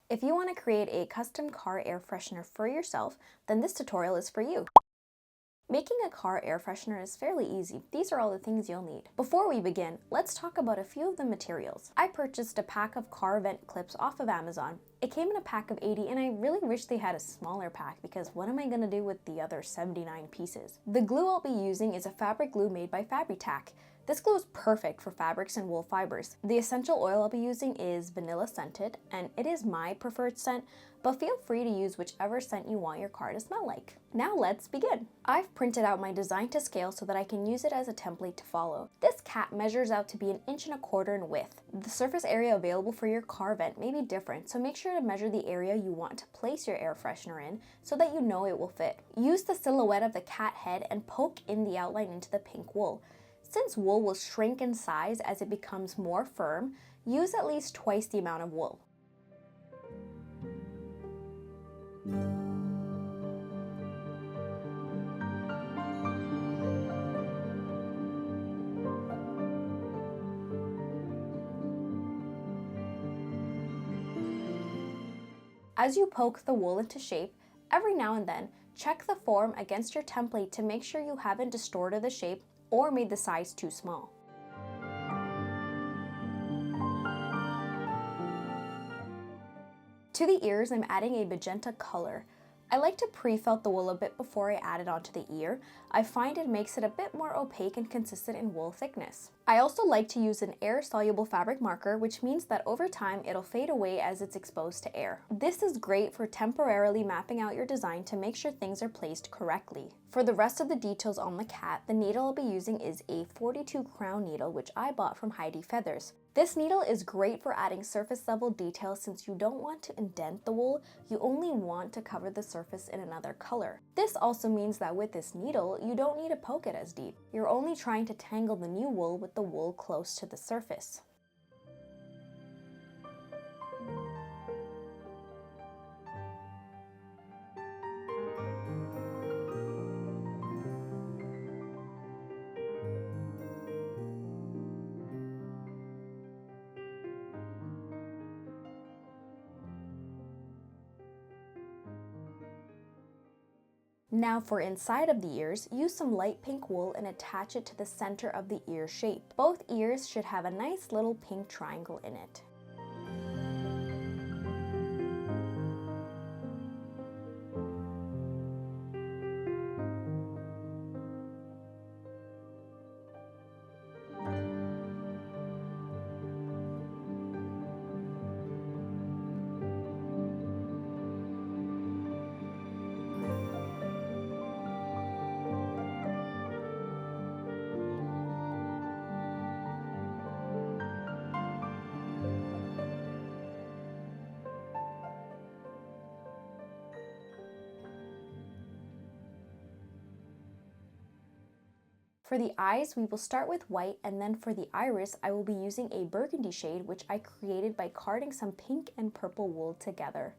If you want to create a custom car air freshener for yourself, then this tutorial is for you. Making a car air freshener is fairly easy. These are all the things you'll need. Before we begin, let's talk about a few of the materials. I purchased a pack of car vent clips off of Amazon. It came in a pack of 80 and I really wish they had a smaller pack because what am I going to do with the other 79 pieces? The glue I'll be using is a fabric glue made by Fabri-Tac. This glue is perfect for fabrics and wool fibers. The essential oil I'll be using is vanilla scented, and it is my preferred scent, but feel free to use whichever scent you want your car to smell like. Now let's begin. I've printed out my design to scale so that I can use it as a template to follow. This cap measures out to be 1.25 inches in width. The surface area available for your car vent may be different, so make sure to measure the area you want to place your air freshener in so that you know it will fit. Use the silhouette of the cat head and poke in the outline into the pink wool. Since wool will shrink in size as it becomes more firm, use at least twice the amount of wool. As you poke the wool into shape, every now and then, check the form against your template to make sure you haven't distorted the shape or made the size too small. To the ears, I'm adding a magenta color. I like to pre-felt the wool a bit before I add it onto the ear. I find it makes it a bit more opaque and consistent in wool thickness. I also like to use an air-soluble fabric marker, which means that over time it'll fade away as it's exposed to air. This is great for temporarily mapping out your design to make sure things are placed correctly. For the rest of the details on the cat, the needle I'll be using is a 42 crown needle, which I bought from Heidi Feathers. This needle is great for adding surface level details since you don't want to indent the wool, you only want to cover the surface in another color. This also means that with this needle, you don't need to poke it as deep. You're only trying to tangle the new wool with the wool close to the surface. Now for inside of the ears, use some light pink wool and attach it to the center of the ear shape. Both ears should have a nice little pink triangle in it. For the eyes, we will start with white, and then for the iris, I will be using a burgundy shade, which I created by carding some pink and purple wool together.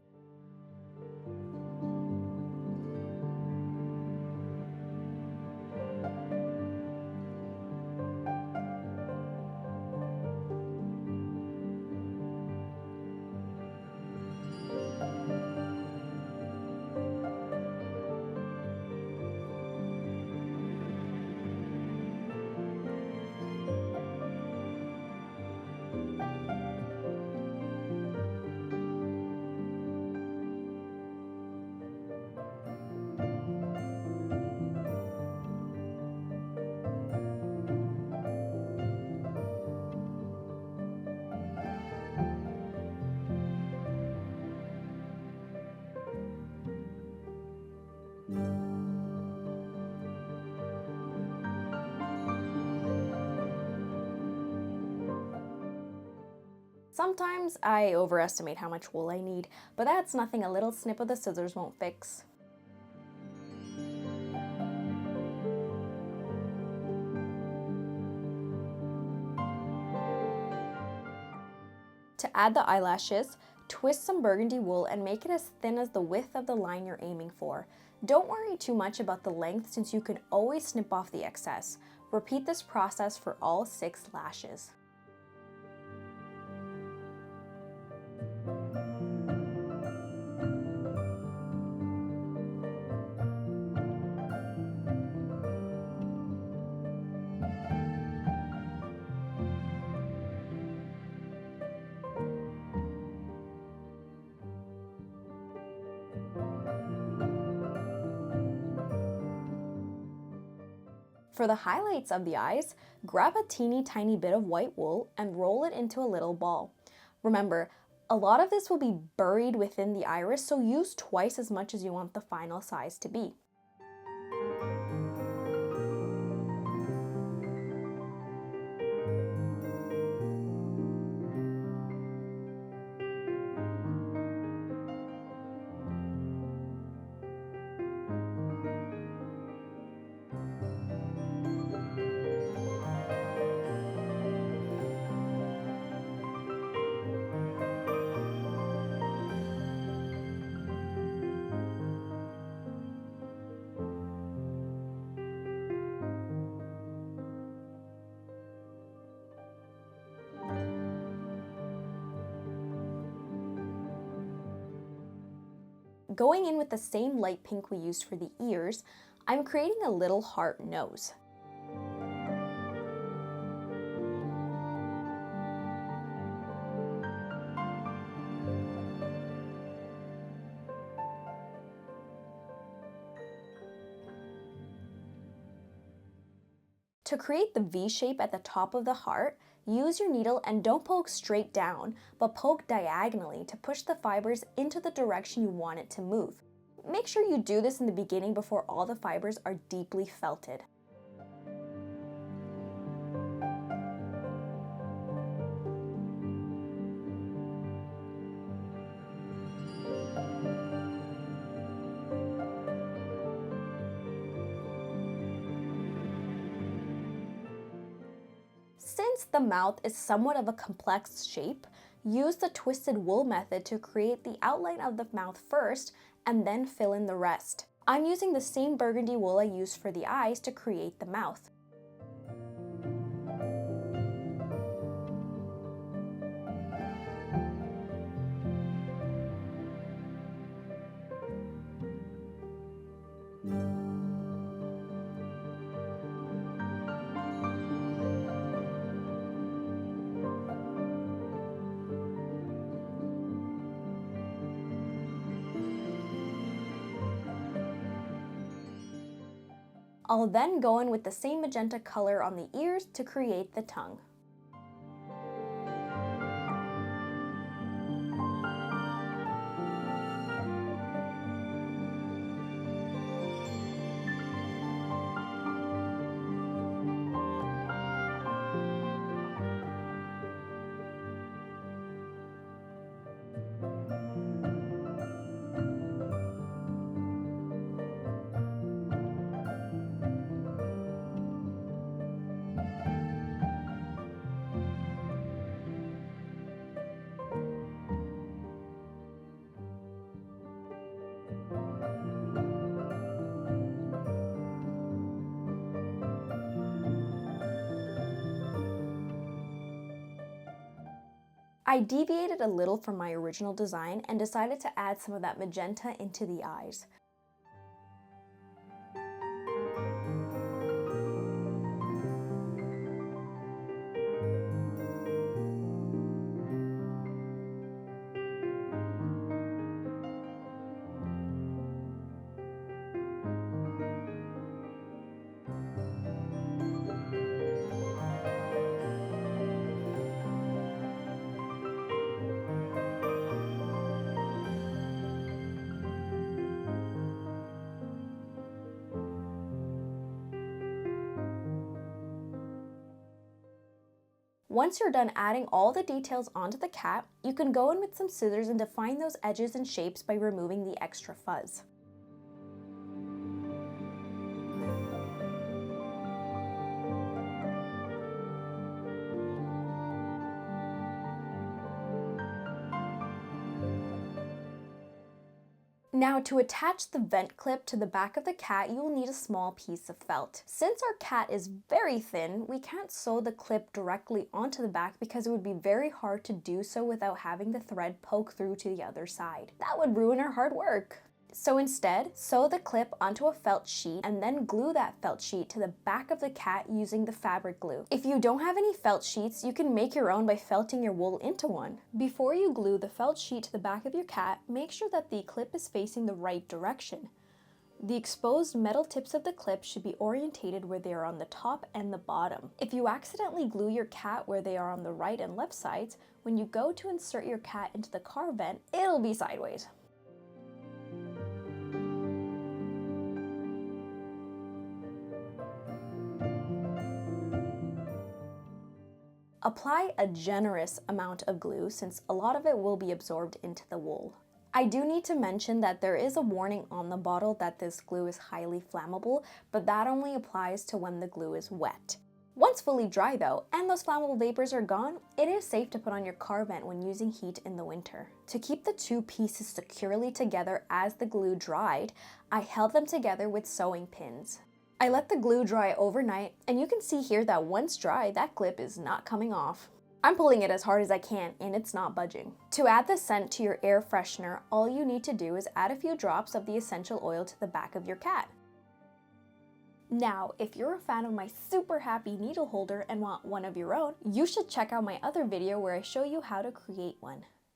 Sometimes I overestimate how much wool I need, but that's nothing a little snip of the scissors won't fix. To add the eyelashes, twist some burgundy wool and make it as thin as the width of the line you're aiming for. Don't worry too much about the length since you can always snip off the excess. Repeat this process for all 6 lashes. For the highlights of the eyes, grab a teeny tiny bit of white wool and roll it into a little ball. Remember, a lot of this will be buried within the iris, so use twice as much as you want the final size to be. Going in with the same light pink we used for the ears, I'm creating a little heart nose. To create the V shape at the top of the heart, use your needle and don't poke straight down, but poke diagonally to push the fibers into the direction you want it to move. Make sure you do this in the beginning before all the fibers are deeply felted. Since the mouth is somewhat of a complex shape, use the twisted wool method to create the outline of the mouth first and then fill in the rest. I'm using the same burgundy wool I used for the eyes to create the mouth. I'll then go in with the same magenta color on the ears to create the tongue. I deviated a little from my original design and decided to add some of that magenta into the eyes. Once you're done adding all the details onto the cat, you can go in with some scissors and define those edges and shapes by removing the extra fuzz. Now to attach the vent clip to the back of the cat, you will need a small piece of felt. Since our cat is very thin, we can't sew the clip directly onto the back because it would be very hard to do so without having the thread poke through to the other side. That would ruin our hard work. So instead, sew the clip onto a felt sheet and then glue that felt sheet to the back of the cat using the fabric glue. If you don't have any felt sheets, you can make your own by felting your wool into one. Before you glue the felt sheet to the back of your cat, make sure that the clip is facing the right direction. The exposed metal tips of the clip should be orientated where they are on the top and the bottom. If you accidentally glue your cat where they are on the right and left sides, when you go to insert your cat into the car vent, it'll be sideways. Apply a generous amount of glue since a lot of it will be absorbed into the wool. I do need to mention that there is a warning on the bottle that this glue is highly flammable, but that only applies to when the glue is wet. Once fully dry though, and those flammable vapors are gone, it is safe to put on your car vent when using heat in the winter. To keep the two pieces securely together as the glue dried, I held them together with sewing pins. I let the glue dry overnight, and you can see here that once dry, that clip is not coming off. I'm pulling it as hard as I can, and it's not budging. To add the scent to your air freshener, all you need to do is add a few drops of the essential oil to the back of your cat. Now, if you're a fan of my super happy needle holder and want one of your own, you should check out my other video where I show you how to create one.